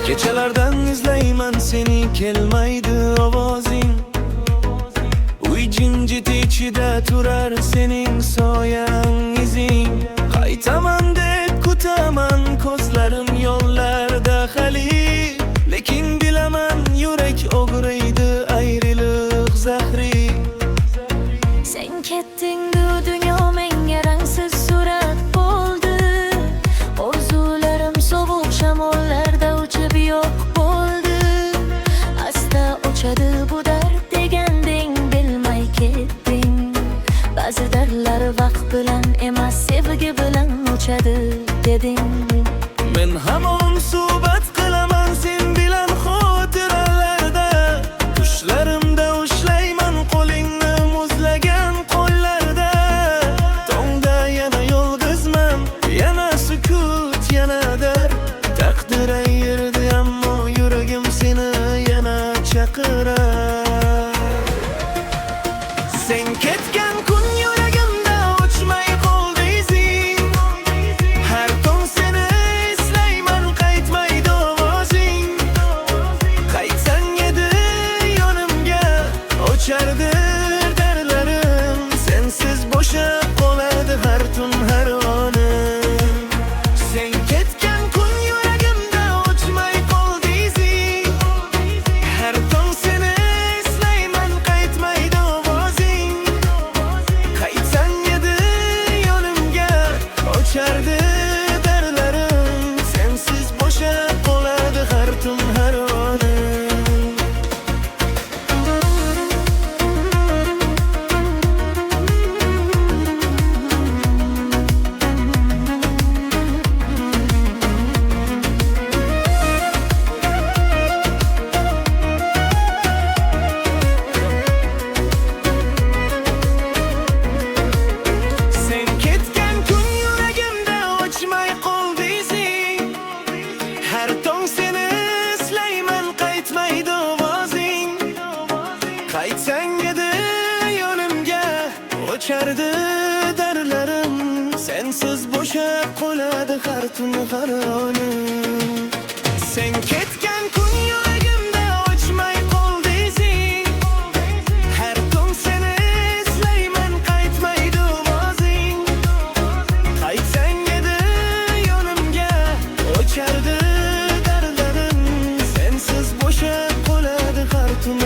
Kechalardan izlayman seni, kelmaydi ovozing. Uy jimjit ichida turar sening soyang izing. Qaytaman deb kutaman, ko'zlarim yo'llarda hali. Lekin bilaman yurak og'riydi, ayriliq zahri. Sen ketding, bu dunyo menga rangsiz surat bo'ldi. Orzularim sovuq shamollarda uchib yo'q bo'ldi. Asta o'chadi bu dard deganding, bilmay ketding. Ba'zi dardlar vaqt bilan emas, sevgi bilan o'chadi deding. Men hamon suhbat qilaman sen bilan xotiralarda. Tushlarimda ushlayman qo'lingni muzlagan qo'llarda. Tongda yana yolg'izman, yana sukut, yana dard. Taqdir ayirdi ammo yuragim seni yana chaqirar. Sen ketgan kun yuragimda o'chmay qoldi izing. Har tong seni eslayman, qaytmaydi ovozing. Qaytsang edi yonimga, o'chardi dardlarim. Sensiz bo'shab qoladi har tun har onim. Sen ketgan kun yuragimda o'chmay qoldi izing. Har tong seni eslayman, qaytmaydi ovozing. Qaytsang edi yonimga, o'chardi dardlarim. Sensiz bo'shab qoladi har tun har onim. Sen ketgan kun yuragimda o'chmay qoldi izing. Har tong seni eslayman, qaytmaydi ovozing. Qaytsang edi yonimga, o'chardi dardlarim. Sensiz bo'shab qoladi har tun har onim. Sen ketgan kun yuragimda o'chmay qoldi izing. Har tong seni eslayman, qaytmaydi ovozing. Qaytsang edi yonimga, o'chardi dardlarim. Sensiz bo'shab qoladi har tun